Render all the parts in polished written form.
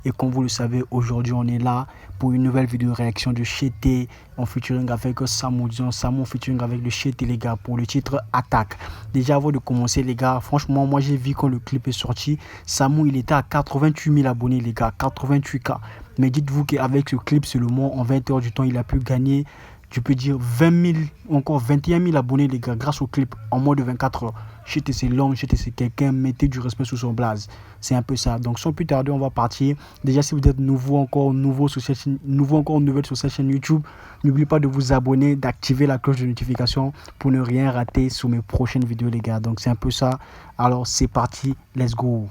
Et comme vous le savez, aujourd'hui on est là pour une nouvelle vidéo réaction de Chété en featuring avec Samo, disons Samo featuring avec le Chété les gars pour le titre Attaque. Déjà avant de commencer les gars, franchement moi j'ai vu quand le clip est sorti, Samo il était à 88 000 abonnés les gars, 88K. Mais dites-vous qu'avec ce clip seulement en 20 heures du temps il a pu gagner, je peux dire 20 000, encore 21 000 abonnés les gars grâce au clip en moins de 24 heures. Chété c'est l'homme, Chété c'est quelqu'un, mettez du respect sous son blaze. C'est un peu ça. Donc sans plus tarder, on va partir. Déjà si vous êtes nouvelle sur cette chaîne YouTube, n'oubliez pas de vous abonner, d'activer la cloche de notification pour ne rien rater sur mes prochaines vidéos les gars. Donc c'est un peu ça. Alors c'est parti, let's go.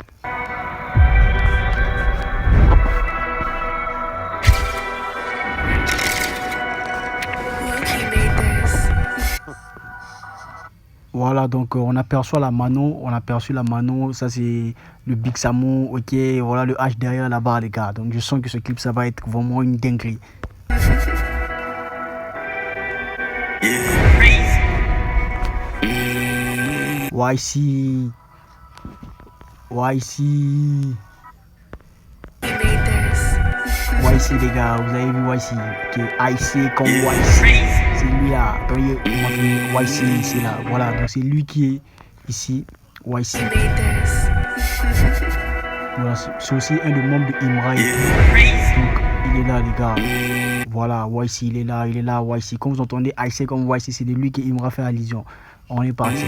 Voilà, donc on aperçoit la mano, ça c'est le Big Samo, ok, voilà le H derrière là-bas les gars, donc je sens que ce clip ça va être vraiment une dinguerie. YC les gars, vous avez vu YC, ok, IC comme YC. C'est lui là, attendez, YC ici là, voilà, donc c'est lui qui est ici, YC. Voilà, c'est aussi un des membres de Imra et tout. Donc il est là les gars, voilà, YC il est là, YC, comme vous entendez, IC comme YC, c'est de lui que Imra fait allusion. On est parti.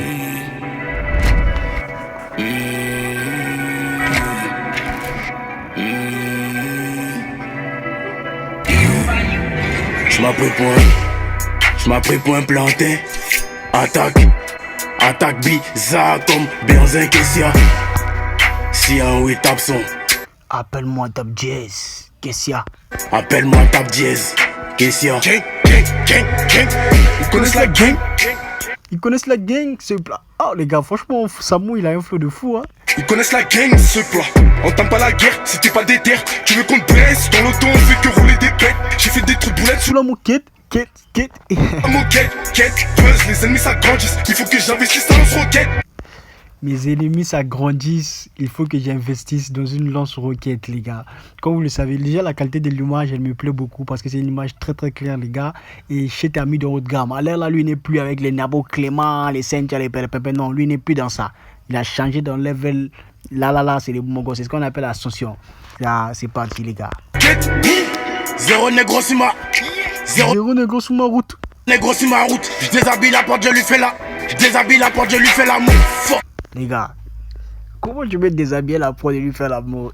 Je m'appelle pour un plantain. Attaque bizarre comme Benzin Kessia. Si un oui tape son. Appelle-moi Top Jazz, Kessia. Appelle-moi Top Jazz, Kessia. Ils connaissent la gang. Ils connaissent la gang, ce plat. Oh les gars, franchement, Samo il a un flow de fou hein. Ils connaissent la gang, ce plat. On t'aime pas la guerre, si t'es pas déter. Tu veux qu'on te blesse, dans l'auto on fait que rouler des pètes. J'ai fait des trous de boulettes sous la moquette. Buzz, les ennemis s'agrandissent, il faut que j'investisse dans lance-roquette. Mes ennemis s'agrandissent, il faut que j'investisse dans une lance-roquette les gars. Comme vous le savez, déjà la qualité de l'image elle me plaît beaucoup parce que c'est une image très très claire les gars. Et Chété a mis de haut de gamme. Alors là lui n'est plus avec les Nabo Clément, les Sentia, les Pépé, non, lui n'est plus dans ça. Il a changé dans le level, là, c'est les Mongos, c'est ce qu'on appelle ascension. Là, c'est parti les gars. Zéro négro sur ma route. Négro sur ma route, je déshabille la porte, je lui fais l'amour. Les gars, comment tu peux déshabiller la porte et lui faire l'amour?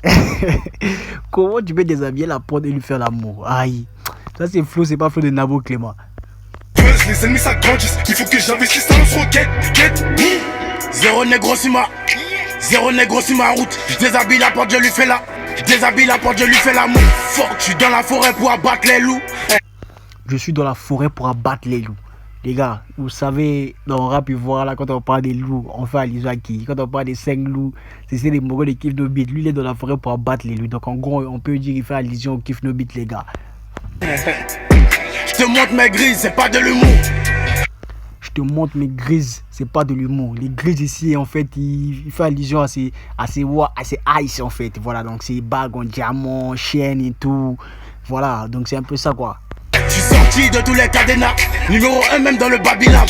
Comment tu peux déshabiller la porte et lui faire l'amour? Aïe, ça c'est flow, c'est pas flow de Nabo Clément. Buzz, les ennemis s'agrandissent, il faut que j'investisse dans lance-roquette. Zéro négro sur ma route, je déshabille la porte, je lui fais l'amour. Fuck, je suis dans la forêt pour abattre les loups. Je suis dans la forêt pour abattre les loups. Les gars, vous savez, dans le rap ivoire, là, quand on parle des loups, on fait allusion à qui? Quand on parle des 5 loups, c'est les Mogos de Kif No Beat. Lui, il est dans la forêt pour abattre les loups. Donc, en gros, on peut dire qu'il fait allusion au Kif No Beat, les gars. Je te montre mes grises, c'est pas de l'humour. Je te montre mes grises, c'est pas de l'humour. Les grises ici, en fait, il fait allusion à ces ice, en fait. Voilà, donc c'est bagues en diamant, chaîne et tout. Voilà, donc c'est un peu ça, quoi. Je suis sorti de tous les cadenas, numéro 1 même dans le Babylab.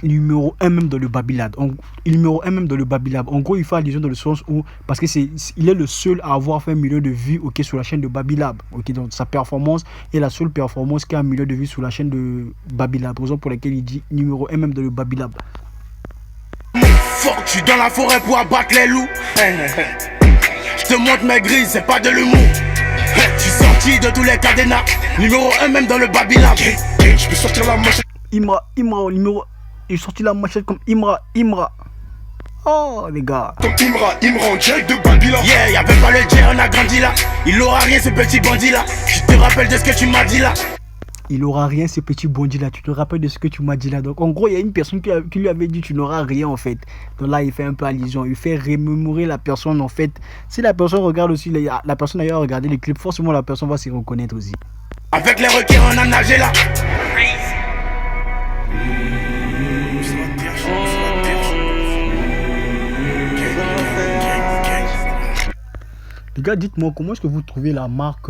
Numéro 1 même dans le Babylab. En gros, il fait allusion dans le sens où, parce que il est le seul à avoir fait 1 million de vues, ok, sur la chaîne de Babylab. Ok, donc sa performance est la seule performance qui a 1 million de vues sur la chaîne de Babylab. Raison pour laquelle il dit numéro 1 même dans le Babylab. Fuck, je suis dans la forêt pour abattre les loups. Je te montre mes grises, c'est pas de l'humour. Je suis sorti de tous les cadenas, numéro 1 même dans le Babylab. Je peux sortir la machette. Imra, numéro. Il sorti la machette comme Imra. Oh les gars. Comme Imra en direct de Babylab. Yeah, y'avait pas le jet, on a grandi là. Il aura rien ce petit bandit là. Je te rappelle de ce que tu m'as dit là. Il aura rien ce petit bandit là. Tu te rappelles de ce que tu m'as dit là. Donc en gros, il y a une personne qui lui avait dit tu n'auras rien en fait. Donc là, il fait un peu allusion. Il fait remémorer la personne en fait. Si la personne regarde aussi, la personne d'ailleurs a regardé les clips, forcément la personne va s'y reconnaître aussi. Avec les requins, on a nagé là. Les gars, dites-moi, comment est-ce que vous trouvez la marque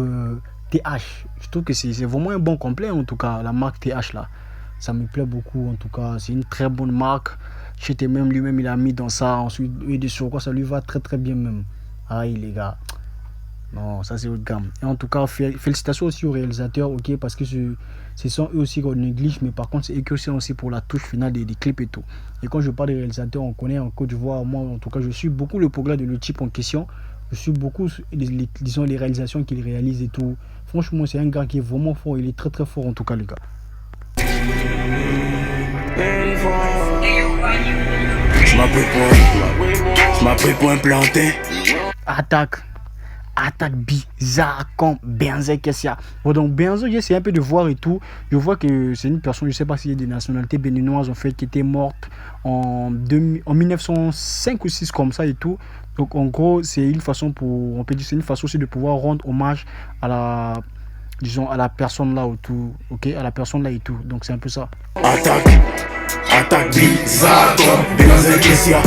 TH? Je trouve que c'est vraiment un bon complet, en tout cas, la marque TH là. Ça me plaît beaucoup, en tout cas. C'est une très bonne marque. J'étais même lui-même, il a mis dans ça. Ensuite, et de sur quoi ça lui va très très bien même. Aïe, les gars. Non, ça c'est haut de gamme. Et en tout cas, félicitations aussi aux réalisateurs, ok, parce que ce sont eux aussi qu'on néglige, mais par contre, c'est eux qui sont aussi pour la touche finale des clips et tout. Et quand je parle des réalisateurs, on connaît en Côte d'Ivoire, moi en tout cas, je suis beaucoup le progrès de le type en question. Je suis beaucoup, disons, les réalisations qu'il réalise et tout. Franchement, c'est un gars qui est vraiment fort, il est très très fort en tout cas, les gars. Je m'appelle pour un plantain. Attaque bizarre comme Benze Kessia. Bon, donc Benze, j'essaie un peu de voir et tout. Je vois que c'est une personne, je sais pas s'il y a des nationalités béninoises en fait, qui était morte en 1905 ou 6 comme ça et tout. Donc en gros, c'est une façon pour, on peut dire, c'est une façon aussi de pouvoir rendre hommage à la, disons, à la personne là autour, ok, à la personne là et tout. Donc c'est un peu ça. Attaque bizarre comme Benze Kessia.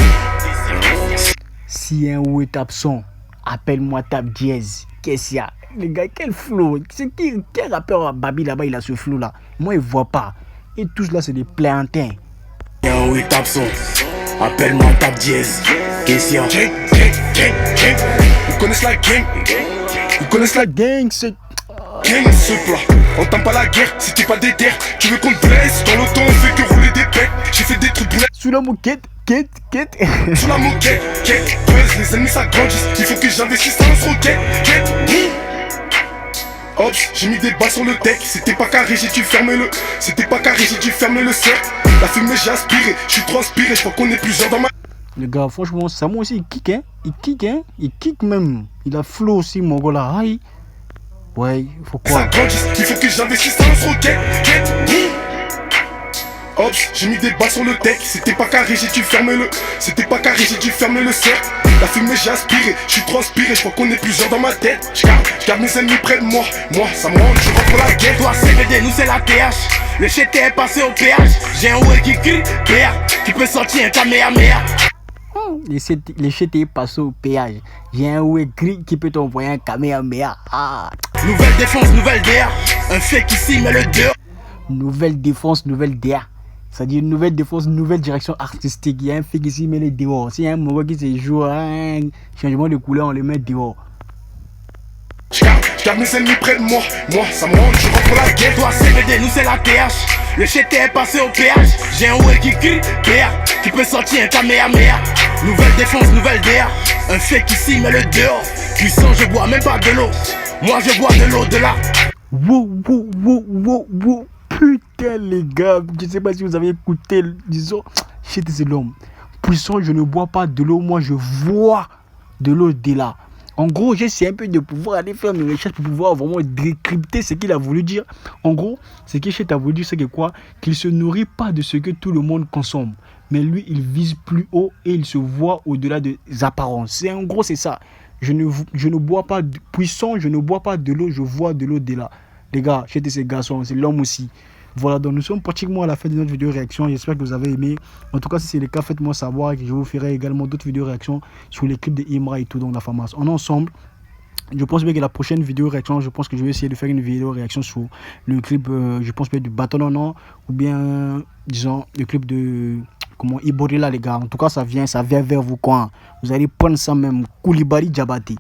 Si un ou est absent, appelle-moi Tab Diaz. Qu'est-ce qu'il y a? Les gars, quel flow. C'est quel rappeur à Babi là-bas, il a ce flow là? Moi, il voit pas. Et tous là, c'est des plantains. Y'a où est absent? Appelle-moi Tab Diaz. Qu'est-ce qu'il y a? Ils connaissent la gang. Ils connaissent la gang, c'est... Gang ce plat, on t'entend pas la guerre, si t'es pas déter. Tu veux qu'on te blesse, dans l'auto on fait que rouler des pètes. J'ai fait des trucs blesses. Sous la moquette, quête. Sous la moquette, buzz, les ennemis s'agrandissent. Il faut que j'investisse dans ce roquette, Hop, j'ai mis des balles sur le deck. C'était pas carré, j'ai dû fermer le. C'était pas carré, j'ai dû fermer le cercle. La fumée j'ai aspiré, je suis trop inspiré, je crois qu'on est plusieurs dans ma. Le gars, franchement, Samo aussi, il kick même. Il a flow aussi, mon gars là. Aïe. Ouais, faut quoi? Il faut que j'investisse dans ce roquette, Hop, j'ai mis des balles sur le deck. C'était pas carré, j'ai dû fermer le. C'était pas carré, j'ai dû fermer le cercle. La fumée j'ai aspiré, je suis trop inspiré, je crois qu'on est plusieurs dans ma tête. Je garde mes ennemis près de moi, ça me rend, je rentre la guerre. Toi CBD, nous c'est la TH. Le GT est passé au péage. J'ai un ouais qui crie, PR, qui peut sortir un Kamehameha. Les GT passent au péage. J'ai un ouais gris qui peut t'envoyer un Kamehameha. Ah. Nouvelle défense, nouvelle DA. Un fake ici, mais le dehors. Nouvelle défense, nouvelle DA. C'est-à-dire une nouvelle défense, une nouvelle direction artistique. Il y a un fait ici, mais les dehors. S'il y a un moment qui se joue un changement de couleur, on le met dehors. Je garde mes ennemis près de moi, ça me rend, je rentre la guerre. Toi CBD, nous c'est la TH. Le GT est passé au péage. J'ai un ouais qui crie, PR, qui peut sortir un Kamehameha. Nouvelle défense, nouvelle DA. Un fake ici, mais le dehors. Puissant, je bois même pas de l'eau. Moi je bois de l'eau de là. Wow. Putain les gars, je sais pas si vous avez écouté, disons, c'est l'homme. Puissant, je ne bois pas de l'eau, moi je vois de l'eau de là. En gros, j'essaie un peu de pouvoir aller faire mes recherches pour pouvoir vraiment décrypter ce qu'il a voulu dire. En gros, ce que Chet a voulu dire, c'est que quoi? Qu'il se nourrit pas de ce que tout le monde consomme. Mais lui, il vise plus haut et il se voit au-delà des apparences. En gros, c'est ça. Je ne bois pas de puissant, je ne bois pas de l'eau, je vois de l'eau de là. Les gars, j'étais ces garçons, c'est l'homme aussi. Voilà, donc nous sommes pratiquement à la fin de notre vidéo réaction. J'espère que vous avez aimé. En tout cas, si c'est le cas, faites-moi savoir et je vous ferai également d'autres vidéos réaction sur les clips de Imra et tout dans la FAMAS. On est ensemble. Je pense bien que la prochaine vidéo réaction, je pense que je vais essayer de faire une vidéo réaction sur le clip, je pense bien du Bâton ou bien, disons, le clip de comment Iborila, les gars. En tout cas, ça vient vers vous quoi. Vous allez prendre ça même. Koulibaly Diabaté.